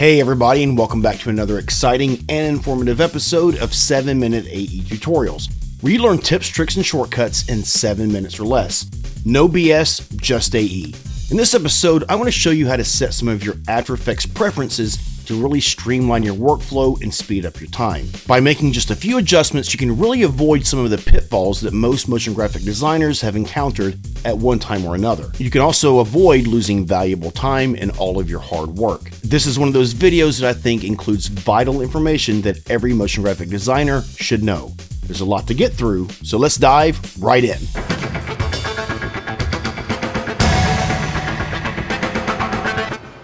Hey everybody, and welcome back to another exciting and informative episode of 7-Minute AE Tutorials, where you learn tips, tricks, and shortcuts in 7 minutes or less. No BS, just AE. In this episode, I want to show you how to set some of your After Effects preferences to really streamline your workflow and speed up your time. By making just a few adjustments, you can really avoid some of the pitfalls that most motion graphic designers have encountered at one time or another. You can also avoid losing valuable time in all of your hard work. This is one of those videos that I think includes vital information that every motion graphic designer should know. There's a lot to get through, so let's dive right in.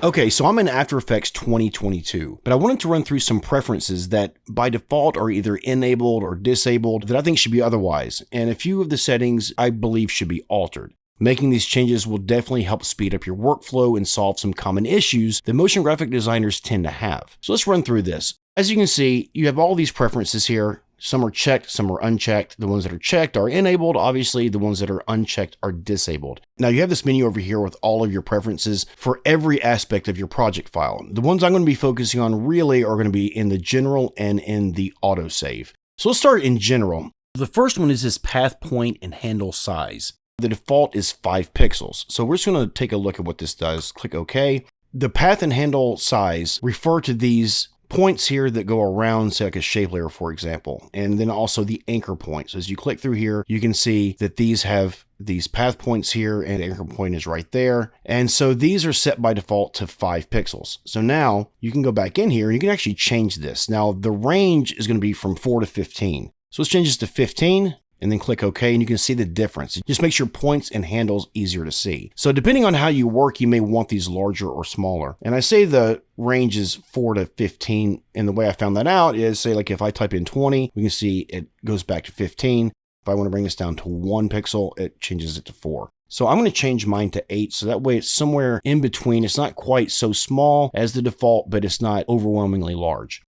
Okay, so I'm in After Effects 2022, but I wanted to run through some preferences that by default are either enabled or disabled that I think should be otherwise, and a few of the settings I believe should be altered. Making these changes will definitely help speed up your workflow and solve some common issues that motion graphic designers tend to have. So let's run through this. As you can see, you have all these preferences here. Some are checked, some are unchecked. The ones that are checked are enabled. Obviously, the ones that are unchecked are disabled. Now, you have this menu over here with all of your preferences for every aspect of your project file. The ones I'm going to be focusing on really are going to be in the general and in the autosave. So let's start in general. The first one is this path point and handle size. The default is 5 pixels. So we're just going to take a look at what this does. Click OK. The path and handle size refer to these points here that go around, say like a shape layer, for example, and then also the anchor points. As you click through here, you can see that these have these path points here and the anchor point is right there. And so these are set by default to 5 pixels. So now you can go back in here and you can actually change this. Now the range is going to be from 4 to 15. So let's change this to 15. And then click OK, and you can see the difference. It just makes your points and handles easier to see. So depending on how you work, you may want these larger or smaller. And I say the range is 4 to 15, and the way I found that out is, say like if I type in 20, we can see it goes back to 15. If I want to bring this down to 1 pixel, it changes it to 4. So I'm going to change mine to 8, so that way it's somewhere in between. It's not quite so small as the default, but it's not overwhelmingly large.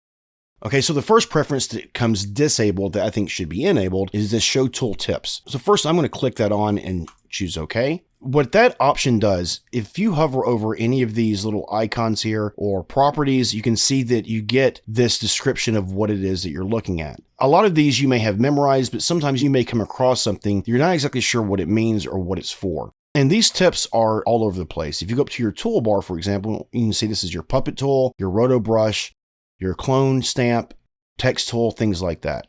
Okay, so the first preference that comes disabled that I think should be enabled is this Show Tooltips. So first I'm going to click that on and choose OK. What that option does, if you hover over any of these little icons here or properties, you can see that you get this description of what it is that you're looking at. A lot of these you may have memorized, but sometimes you may come across something you're not exactly sure what it means or what it's for. And these tips are all over the place. If you go up to your toolbar, for example, you can see this is your puppet tool, your roto brush, your clone stamp, text tool, things like that.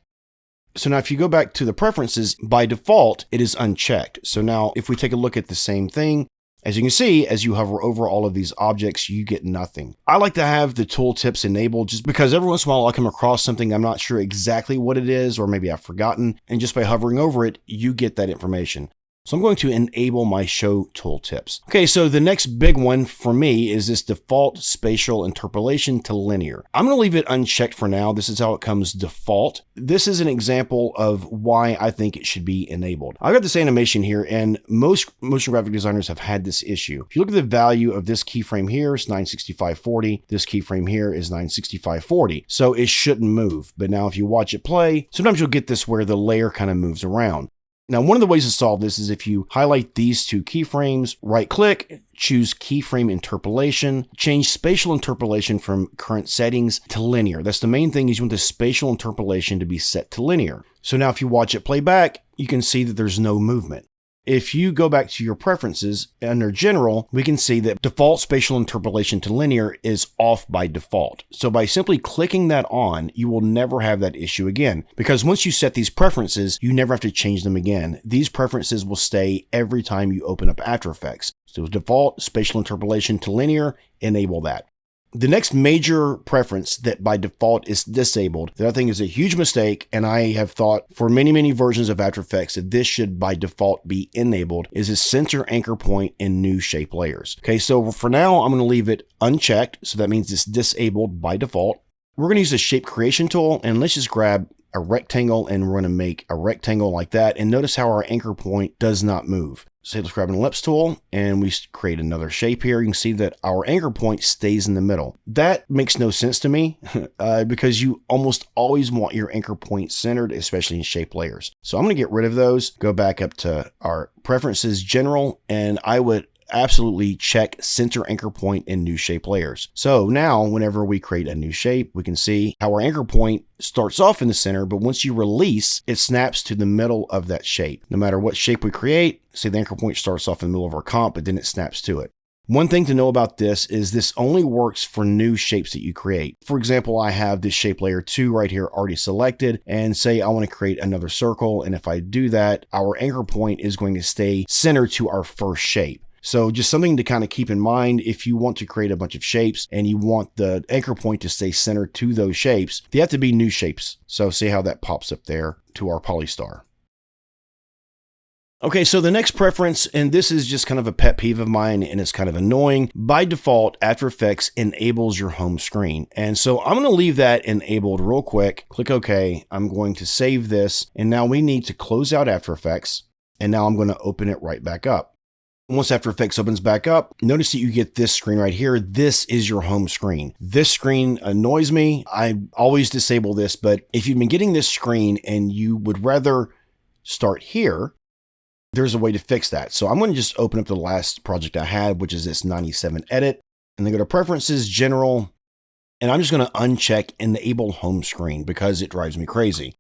So now if you go back to the preferences, by default, it is unchecked. So now if we take a look at the same thing, as you can see, as you hover over all of these objects, you get nothing. I like to have the tooltips enabled just because every once in a while I'll come across something I'm not sure exactly what it is, or maybe I've forgotten. And just by hovering over it, you get that information. So I'm going to enable my Show Tooltips. Okay, so the next big one for me is this default spatial interpolation to linear. I'm going to leave it unchecked for now. This is how it comes default. This is an example of why I think it should be enabled. I've got this animation here, and most motion graphic designers have had this issue. If you look at the value of this keyframe here, it's 965.40. This keyframe here is 965.40. So it shouldn't move. But now if you watch it play, sometimes you'll get this where the layer kind of moves around. Now, one of the ways to solve this is if you highlight these 2 keyframes, right-click, choose Keyframe Interpolation, change Spatial Interpolation from current settings to linear. That's the main thing, is you want the spatial interpolation to be set to linear. So now if you watch it play back, you can see that there's no movement. If you go back to your preferences under general, we can see that default spatial interpolation to linear is off by default. So by simply clicking that on, you will never have that issue again, because once you set these preferences, you never have to change them again. These preferences will stay every time you open up After Effects. So default spatial interpolation to linear, enable that. The next major preference that by default is disabled, that I think is a huge mistake, and I have thought for many versions of After Effects that this should by default be enabled, is this center anchor point in new shape layers. Okay, so for now, I'm going to leave it unchecked, so that means it's disabled by default. We're going to use the shape creation tool, and let's just grab a rectangle, and we're going to make a rectangle like that, and notice how our anchor point does not move. So let's grab an ellipse tool and we create another shape here. You can see that our anchor point stays in the middle. That makes no sense to me because you almost always want your anchor point centered, especially in shape layers. So I'm going to get rid of those, go back up to our preferences, general, and I would absolutely check center anchor point in new shape layers. So now whenever we create a new shape, we can see how our anchor point starts off in the center, but once you release, it snaps to the middle of that shape. No matter what shape we create, say the anchor point starts off in the middle of our comp, but then it snaps to it. One thing to know about this is this only works for new shapes that you create. For example, I have this shape layer 2 right here already selected, and say I want to create another circle. And if I do that, our anchor point is going to stay centered to our first shape. So just something to kind of keep in mind if you want to create a bunch of shapes and you want the anchor point to stay centered to those shapes, they have to be new shapes. So see how that pops up there to our polystar. Okay, so the next preference, and this is just kind of a pet peeve of mine and it's kind of annoying. By default, After Effects enables your home screen. And so I'm going to leave that enabled real quick. Click OK. I'm going to save this. And now we need to close out After Effects. And now I'm going to open it right back up. Once After Effects opens back up, notice that you get this screen right here. This is your home screen. This screen annoys me. I always disable this, but if you've been getting this screen and you would rather start here, there's a way to fix that. So I'm going to just open up the last project I had, which is this 97 edit, and then go to Preferences, General, and I'm just going to uncheck Enable Home Screen because it drives me crazy.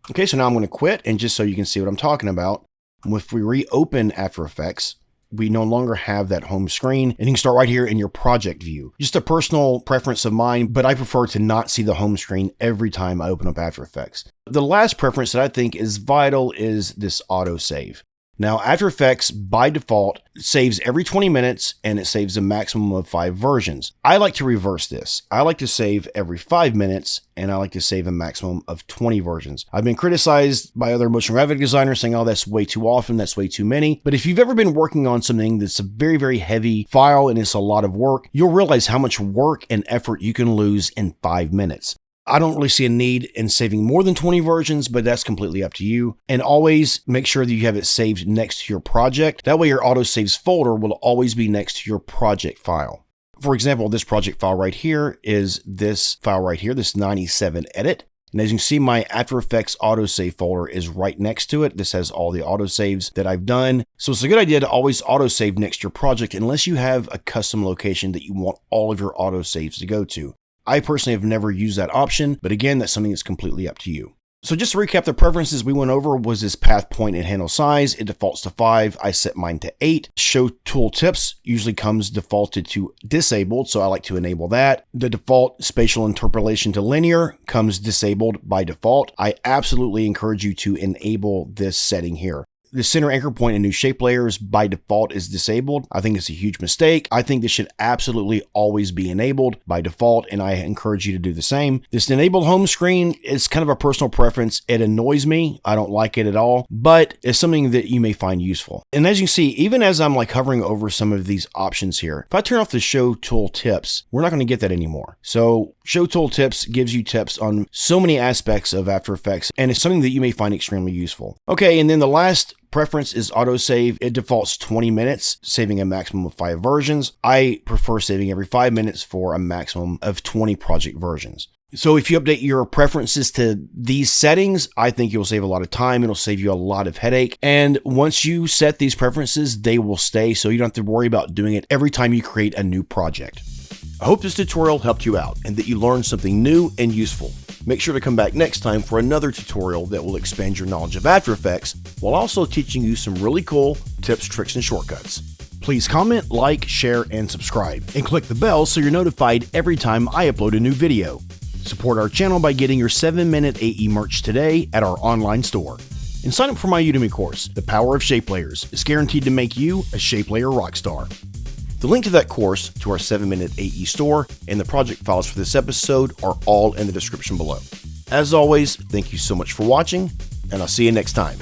Okay, so now I'm going to quit, and just so you can see what I'm talking about, if we reopen After Effects, we no longer have that home screen, and you can start right here in your project view. Just a personal preference of mine, but I prefer to not see the home screen every time I open up After Effects. The last preference that I think is vital is this autosave. Now, After Effects, by default, saves every 20 minutes and it saves a maximum of 5 versions. I like to reverse this. I like to save every 5 minutes and I like to save a maximum of 20 versions. I've been criticized by other motion graphic designers saying, oh, that's way too often, that's way too many. But if you've ever been working on something that's a very, very heavy file and it's a lot of work, you'll realize how much work and effort you can lose in 5 minutes. I don't really see a need in saving more than 20 versions, but that's completely up to you. And always make sure that you have it saved next to your project. That way your autosaves folder will always be next to your project file. For example, this project file right here is this file right here, this 97 edit. And as you can see, my After Effects autosave folder is right next to it. This has all the autosaves that I've done. So it's a good idea to always autosave next to your project unless you have a custom location that you want all of your autosaves to go to. I personally have never used that option, but again, that's something that's completely up to you. So just to recap, the preferences we went over was this path, point, and handle size. It defaults to 5. I set mine to 8. Show tooltips usually comes defaulted to disabled, so I like to enable that. The default spatial interpolation to linear comes disabled by default. I absolutely encourage you to enable this setting here. The center anchor point in new shape layers by default is disabled. I think it's a huge mistake. I think this should absolutely always be enabled by default, and I encourage you to do the same. This enabled home screen is kind of a personal preference. It annoys me. I don't like it at all, but it's something that you may find useful. And as you see, even as I'm like hovering over some of these options here, if I turn off the show tool tips, we're not going to get that anymore. So show tool tips gives you tips on so many aspects of After Effects, and it's something that you may find extremely useful. Okay, and then the last preference is autosave. It defaults 20 minutes, saving a maximum of 5 versions. I prefer saving every 5 minutes for a maximum of 20 project versions. So if you update your preferences to these settings, I think you'll save a lot of time. It'll save you a lot of headache. And once you set these preferences, they will stay, so you don't have to worry about doing it every time you create a new project. I hope this tutorial helped you out and that you learned something new and useful. Make sure to come back next time for another tutorial that will expand your knowledge of After Effects while also teaching you some really cool tips, tricks, and shortcuts. Please comment, like, share, and subscribe, and click the bell so you're notified every time I upload a new video. Support our channel by getting your 7-minute AE merch today at our online store. And sign up for my Udemy course, The Power of Shape Layers. It's guaranteed to make you a Shape Layer Rockstar. The link to that course, to our 7-minute AE store, and the project files for this episode are all in the description below. As always, thank you so much for watching, and I'll see you next time.